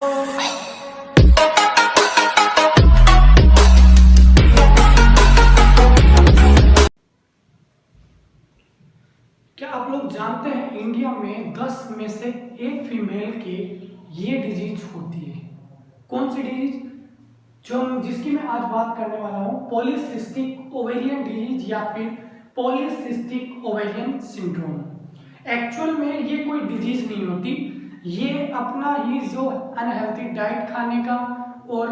क्या आप लोग जानते हैं इंडिया में 10 में से एक फीमेल के ये डिजीज होती है। कौन सी डिजीज? जिसकी मैं आज बात करने वाला हूँ, पॉलीसिस्टिक ओवेरियन डिजीज या फिर पॉलीसिस्टिक ओवेरियन सिंड्रोम। एक्चुअल में ये कोई डिजीज नहीं होती, ये अपना ही जो अनहेल्थी डाइट खाने का और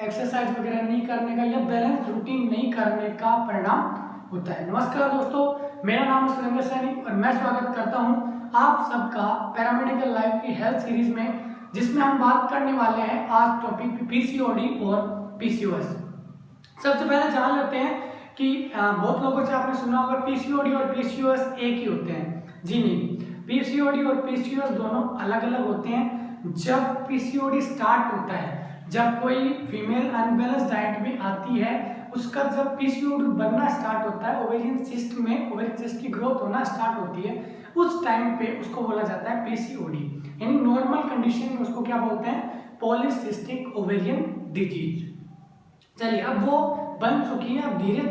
एक्सरसाइज वगैरह नहीं करने का या बैलेंस रूटीन नहीं करने का परिणाम होता है। नमस्कार दोस्तों, मेरा नाम है सुरेंद्र सैनी और मैं स्वागत करता हूं आप सबका पैरामेडिकल लाइफ की हेल्थ सीरीज में, जिसमें हम बात करने वाले हैं आज टॉपिक पीसीओडी और पीसीओएस। सबसे पहले जान लेते हैं कि बहुत लोगों से आपने सुना होगा पीसीओडी और पीसीओएस एक ही होते हैं। जी नहीं, पीसीओडी और पीसीओएस दोनों अलग अलग होते हैं। जब पीसीओडी स्टार्ट होता है, जब कोई फीमेल अनबैलेंस डाइट में आती है, उसका जब पीसीओडी बनना स्टार्ट होता है, ओवेरियन सिस्ट में ओवेरियन सिस्ट की ग्रोथ होना स्टार्ट होती है, उस टाइम पे उसको बोला जाता है पीसीओडी। यानी नॉर्मल कंडीशन में उसको क्या बोलते हैं? Polycystic ovarian disease. चलिए, अब वो बन चुकी है, अब धीरे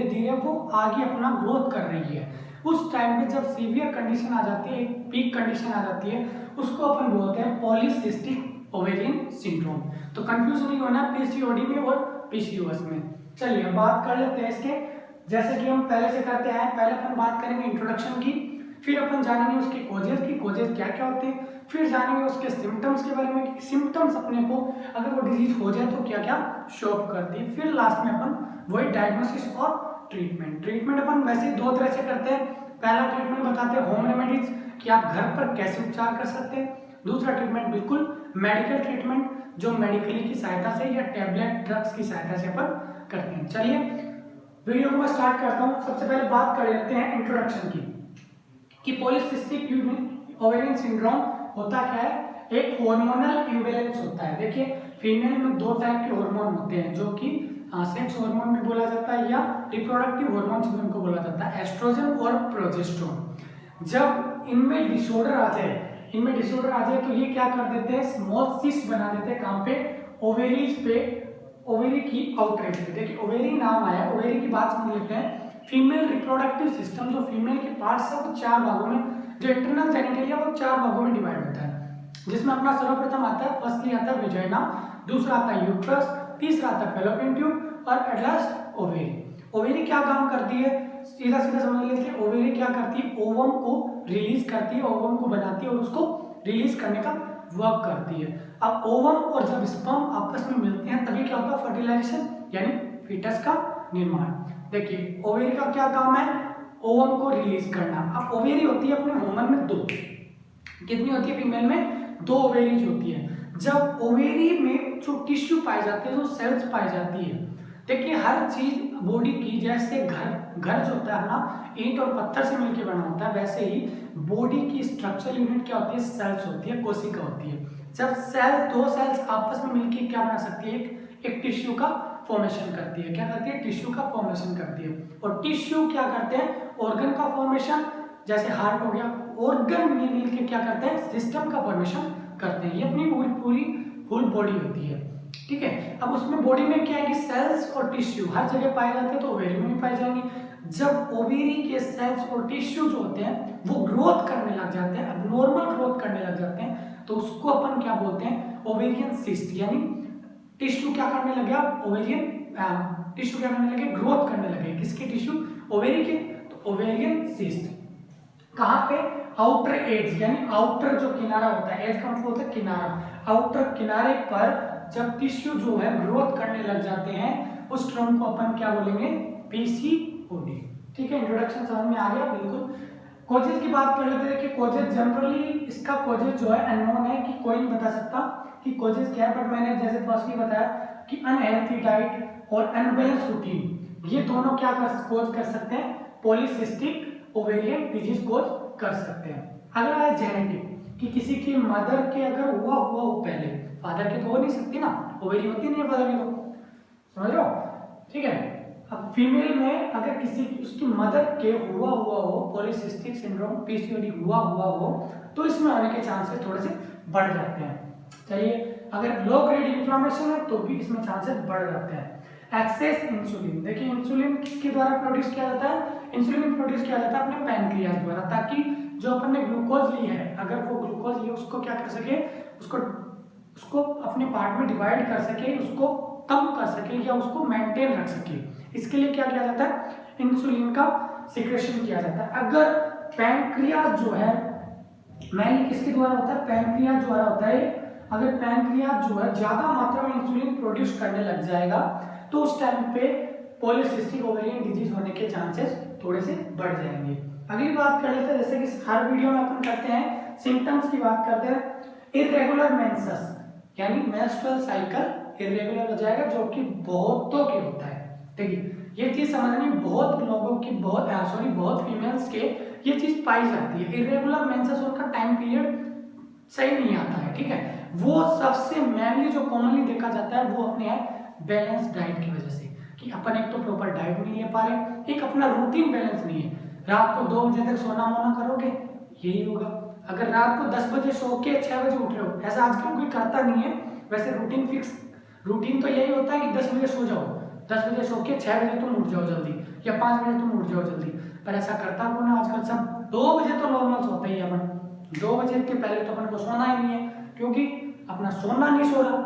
धीरे वो आगे अपना ग्रोथ कर रही है। उस टाइम पे जब सीवियर कंडीशन आ जाती है, एक पीक कंडीशन आ जाती है, उसको अपन बोलते हैं पॉलीसिस्टिक ओवेरियन सिंड्रोम। तो कंफ्यूज नहीं होना पीसीओडी में और पीसीओएस में। चलिए अब बात कर लेते हैं इसके, जैसे कि हम पहले से करते हैं। पहले अपन बात करेंगे इंट्रोडक्शन की, फिर अपन जानेंगे उसके कोजेस क्या क्या होते हैं, फिर जानेंगे उसके सिम्टम्स के बारे में कि सिम्टम्स अपने को अगर वो डिजीज हो जाए तो क्या क्या शो अप करती है। फिर लास्ट में अपन वही डायग्नोसिस और ट्रीटमेंट अपन वैसे दो तरह से करते हैं। पहला ट्रीटमेंट बताते हैं होम रेमेडीज कि आप घर पर कैसे उपचार कर सकते हैं। दूसरा ट्रीटमेंट बिल्कुल मेडिकल ट्रीटमेंट, जो मेडिकली की सहायता से या टेबलेट ड्रग्स की सहायता से अपन करते हैं। चलिए वीडियो को मैं स्टार्ट करता हूँ। सबसे पहले बात कर लेते हैं इंट्रोडक्शन की कि पॉलीसिस्टिक ओवेरियन सिंड्रोम होता क्या है। एक हार्मोनल इम्बैलेंस होता है। देखिए, फीमेल में दो टाइप के हार्मोन होते हैं, जो कि सेक्स हार्मोन भी बोला जाता है या रिप्रोडक्टिव हार्मोन्स भी उनको बोला जाता है, एस्ट्रोजन और प्रोजेस्टेरोन। जब इनमें डिसऑर्डर आ जाए तो ये क्या कर देते हैं? स्मॉल सिस्ट बना देते हैं। कहाँ पे? ओवेरीज पे, ओवेरी की आउटरेज पे। देखिए, ओवेरी नाम आया, ओवेरी की बात समझ लेते हैं। फीमेल रिप्रोडक्टिव सिस्टम, जो फीमेल के पार्ट्स है वो चार भागों में, जो इंटरनल जेनिटलिया वो चार भागों में डिवाइड होता है, जिसमें अपना सर्वप्रथम आता है, फर्स्टली आता है वेजाइना, दूसरा आता है यूट्रस, तीसरा आता है फैलोपियन ट्यूब और एट लास्ट ओवेरी। ओवेरी क्या काम करती है? सीधा सीधा समझ लेते हैं। ओवेरी क्या करती है? ओवम को रिलीज करती है, ओवम को बनाती है और उसको रिलीज करने का वर्क करती है। अब ओवम और जब स्पर्म आपस में मिलते हैं तभी क्या होता है? फर्टिलाइजेशन, यानी फीटस का निर्माण। देखिए, ओवेरी का क्या काम है? ओवम को रिलीज करना। अब ओवेरी होती है अपने ह्यूमन में दो, कितनी होती है? फीमेल में दो ओवेरीज होती है। जब ओवेरी में जो टिश्यू पाए जाते हैं, जो सेल्स पाई जाती है, देखिए हर चीज बॉडी की, जैसे घर जो होता है अपना ईंट और पत्थर से मिलकर बना होता है, वैसे ही बॉडी की स्ट्रक्चरल यूनिट क्या होती है? सेल्स होती है, कोशिका होती है। जब दो सेल्स आपस में मिलकर क्या बना सकती है? एक टिश्यू का फॉर्मेशन करती है। क्या करती है? टिश्यू का फॉर्मेशन करती है। और टिश्यू क्या करते हैं? ऑर्गन का फॉर्मेशन, जैसे हार्ट हो गया, ऑर्गन मिल के क्या करते हैं? सिस्टम का फॉर्मेशन करते हैं। ये अपनी पूरी फुल बॉडी होती है, ठीक है। अब उसमें बॉडी में क्या है कि सेल्स और टिश्यू हर जगह पाए जाते हैं, तो ओवेरी में भी पाए जाएंगे। जब ओवेरी के सेल्स और टिश्यू जो होते हैं वो ग्रोथ करने लग जाते हैं, अब नॉर्मल ग्रोथ करने लग जाते हैं, तो उसको अपन क्या बोलते हैं? Ovarian cyst. यानी टिश्यू क्या करने लगे? आप ओवेरियन टिश्यू क्या करने लगे? ग्रोथ करने लगे। किसके टिश्यू? ओवेरी के। तो ओवेरियन सिस्ट कहाँ पे? आउटर एज, यानी आउटर जो किनारा होता है, एज का मतलब होता है किनारा, आउटर किनारे पर जब टिश्यू जो है ग्रोथ करने लग जाते हैं, उस टर्म को अपन क्या बोलेंगे? पीसीओडी। ठीक है, इंट्रोडक्शन समझ में आ गया? बिल्कुल। कोजेस की बात कर लेते हैं कि कोजेस जनरली, इसका कोजेस जो है अननोन है, कि कोई नहीं बता सकता कि कोजेस क्या है, बट मैंने जैसे फर्स्टली बताया कि अनहेल्थी डाइट और अनबैलेंस रूटीन, ये दोनों क्या कोज कर सकते हैं? पॉलीसिस्टिक ओवेरियन डिजीज कोज कर सकते हैं। अगला है जेनेटिक, कि किसी की मदर के अगर हुआ हो पहले, फादर के तो हो नहीं सकती ना, ओवेरी होती नहीं है फादर की, तो समझ लो, ठीक है। अब फीमेल में अगर किसी उसकी मदर के हुआ हो पॉलीसिस्टिक सिंड्रोम, पीसीओडी हुआ हो, तो इसमें आने के चांसेस थोड़े से बढ़ जाते हैं। चलिए अगर लो ग्रेड इन्फ्लेमेशन है तो भी इसमें चांसेस बढ़ जाते हैं। एक्सेस इंसुलिन, देखिए इंसुलिन किसके द्वारा प्रोड्यूस किया जाता है? इंसुलिन प्रोड्यूस किया जाता है अपने पैनक्रियाज द्वारा, ताकि जो अपन ने ग्लूकोज ली है, अगर वो ग्लूकोज लिए उसको क्या कर सके, उसको अपने पार्ट में डिवाइड कर सके, उसको कम कर सके या उसको मेंटेन रख सके। इसके लिए क्या किया जाता है? इंसुलिन का सिक्रेशन किया जाता है। अगर पैनक्रियाज जो है मेनली किसके द्वारा होता है? पैनक्रियाज द्वारा होता है। अगर पैनक्रियाज जो है ज्यादा मात्रा में इंसुलिन प्रोड्यूस करने लग जाएगा तो उस टाइम पे पॉलीसिस्टिक ओवेरियन डिजीज होने के चांसेस थोड़े से बढ़ जाएंगे। अगली बात कर लेते हैं, जैसे कि हर वीडियो में अपन करते हैं, सिम्टम्स की बात करते हैं। इर्रेगुलर मेंसेस यानी मेंस्ट्रुअल साइकिल इर्रेगुलर हो जाएगा, जो कि बहुतों के होता है। देखिए ये चीज समझनी, बहुत लोगों की बहुत फीमेल्स के ये चीज पाई जाती है। इर्रेगुलर मेंसेस उनका टाइम पीरियड सही नहीं आता है, ठीक है। वो सबसे मेनली जो कॉमनली देखा जाता है वो अपने है बैलेंस डाइट की वजह से, कि अपन एक तो प्रॉपर डाइट नहीं ले पा रहे, एक अपना रूटीन बैलेंस नहीं है। रात को 2 बजे तक सोना मोना करोगे यही होगा। अगर रात को 10 बजे सो के 6 बजे उठ रहे हो, ऐसा आजकल कोई करता नहीं है। वैसे रूटीन तो यही होता है कि 10 बजे सो जाओ, 10 बजे सो के 6 बजे तुम उठ जाओ जल्दी, या 5 बजे तुम उठ जाओ जल्दी, पर ऐसा करता कौन है आजकल? सब 2 बजे तो नॉर्मल सोता ही है अपन, 2 बजे के पहले तो अपन को सोना ही नहीं है, क्योंकि अपना सोना नहीं सो रहा।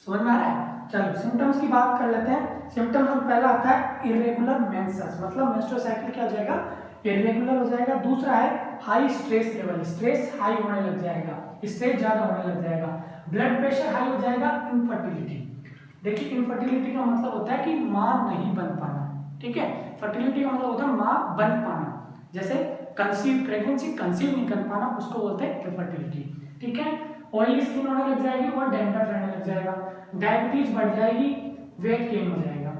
समझ में आ रहा है? चलो सिम्टम्स की बात कर लेते हैं। सिम्टम्स में पहला आता है इरेगुलर मेंसेस, मतलब मेंस्ट्रुअल साइकिल क्या हो जाएगा? इरेगुलर हो जाएगा। दूसरा है high stress level, stress high होने लग जाएगा, स्ट्रेस ज्यादा होने लग जाएगा। ब्लड प्रेशर हाई हो जाएगा। इनफर्टिलिटी, देखिए इनफर्टिलिटी का मतलब होता है कि मां नहीं बन पाना, ठीक है। फर्टिलिटी का मतलब होता है मां बन पाना, जैसे प्रेगनेंसी कंसीव नहीं कर पाना, उसको बोलते हैं इनफर्टिलिटी, ठीक है। ऑयली स्किन होने लग जाएगी और डैंड्रफ रहने लग जाएगा। डायबिटीज बढ़ जाएगी, वेट गेन हो जाएगा।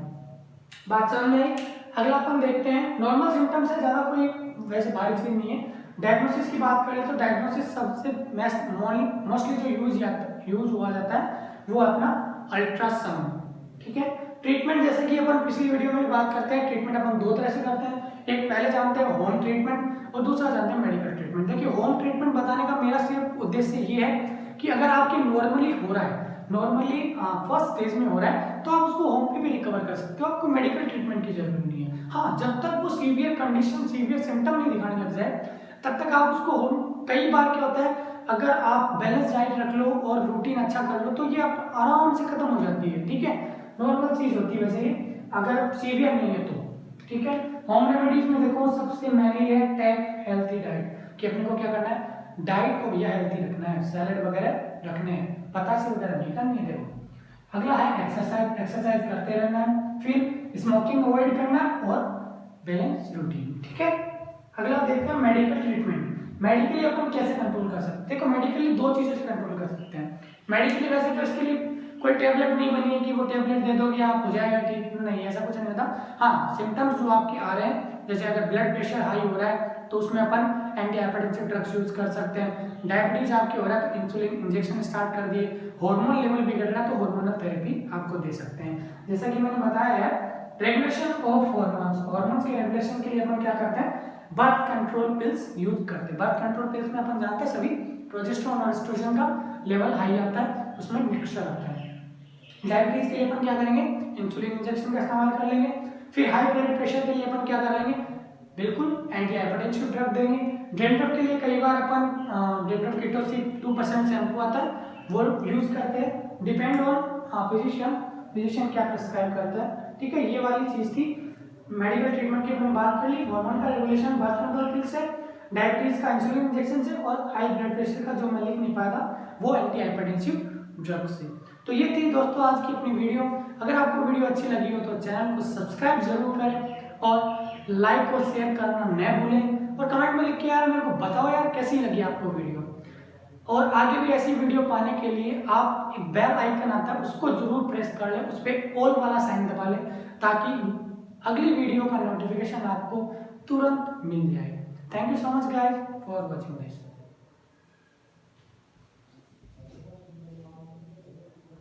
बात समझ में आई? अगला अपन देखते हैं, नॉर्मल सिम्टम्स है, ज्यादा कोई वैसे भारी चीज नहीं है। डायग्नोसिस की बात करें तो डायग्नोसिस सबसे मोस्टली जो यूज हुआ जाता है वो अपना अल्ट्रासाउंड, ठीक है। ट्रीटमेंट जैसे कि अपन पिछली वीडियो में बात करते हैं, ट्रीटमेंट अपन 2 तरह से करते हैं। एक पहले जानते हैं होम ट्रीटमेंट और दूसरा जानते हैं मेडिकल ट्रीटमेंट। देखिए होम ट्रीटमेंट बताने का मेरा सिर्फ उद्देश्य ये है कि अगर आपकी नॉर्मली हो रहा है, नॉर्मली फर्स्ट स्टेज में हो रहा है, तो आप उसको होम पे भी रिकवर कर सकते हो, आपको मेडिकल ट्रीटमेंट की जरूरत नहीं है। हाँ, जब तक वो सीवियर कंडीशन, सीवियर सिम्टम नहीं दिखाने लग जाए तब तक आप उसको होम। कई बार क्या होता है, अगर आप बैलेंस डाइट रख लो और रूटीन अच्छा कर लो तो ये आप आराम से खत्म हो जाती है, ठीक है। नॉर्मल चीज होती है वैसे, अगर सीवियर नहीं है तो, ठीक है। होम रेमेडीज में देखो सबसे मेनली है टेक हेल्थी डाइट, कि अपने को क्या करना है, डाइट को भैया हेल्थी रखना है, सैलेड वगैरह रखने हैं, पतासे वगैरह नहीं करनी है। देखो अगला है एक्सरसाइज, एक्सरसाइज करते रहना है। फिर स्मोकिंग अवॉइड करना और बैलेंस रूटीन, ठीक है। अगला देखते हैं मेडिकल ट्रीटमेंट। मेडिकली अपन कैसे कंट्रोल कर सकते हैं? देखो मेडिकली 2 चीजों से कंट्रोल कर सकते हैं। मेडिकली वैसे तो इसके लिए कोई टेबलेट नहीं बनी है कि वो टेबलेट दे दोगे आप हो जाएगा ठीक, नहीं ऐसा कुछ नहीं होता। हाँ, सिम्टम्स जो आपके आ रहे हैं, जैसे अगर ब्लड प्रेशर हाई हो रहा है तो उसमें अपन एंटी हाइपरटेंसिव ड्रग्स यूज कर सकते हैं। डायबिटीज आपके हो रहा है तो इंसुलिन इंजेक्शन स्टार्ट कर दिए। हार्मोन लेवल बिगड़ रहा है तो हार्मोनल थेरेपी आपको दे सकते हैं। जैसा कि मैंने बताया है, रेगुलेशन ऑफ हार्मोन्स, हार्मोन्स के रेगुलेशन के लिए अपन क्या करते हैं, बर्थ कंट्रोल पिल्स यूज करते हैं। बर्थ कंट्रोल पिल्स में अपन जानते हैं सभी प्रोजेस्टेरोन और एस्ट्रोजन का लेवल हाई आता है, उसमें मिक्सचर आता है। डायबिटीज के लिए अपन क्या करेंगे, इंसुलिन इंजेक्शन का इस्तेमाल कर लेंगे। फिर हाई ब्लड प्रेशर के लिए अपन क्या कर लेंगे, बिल्कुल एंटी हाइपरटेंसिव ड्रग देंगे। डेंड्रफ के लिए कई बार अपन डेंड्रफ कीटोसिस 2% शैम्पू आता है वो यूज करते हैं, डिपेंड ऑन फिजिशियन क्या प्रिस्क्राइब करता है, ठीक है। ये वाली चीज थी। मेडिकल ट्रीटमेंट की अपन बात कर ली, हार्मोन का रेगुलेशन बर्थ कंट्रोल पिल से, डायबिटीज का इंसुलिन इंजेक्शन से, और हाई ब्लड प्रेशर का जो मैं लिख नहीं पाया था वो एंटी हाइपरटेंसिव ड्रग से। तो ये थी दोस्तों आज की अपनी वीडियो। अगर आपको वीडियो अच्छी लगी हो तो चैनल को सब्सक्राइब जरूर करें और लाइक और शेयर करना न भूलें, और कमेंट में लिख के यार मेरे को बताओ यार कैसी लगी आपको वीडियो। और आगे भी ऐसी वीडियो पाने के लिए आप एक बेल आइकन आता है उसको जरूर प्रेस कर लें, उस पर ऑल वाला साइन दबा लें ताकि अगली वीडियो का नोटिफिकेशन आपको तुरंत मिल जाए। Thank you so much guys for watching this.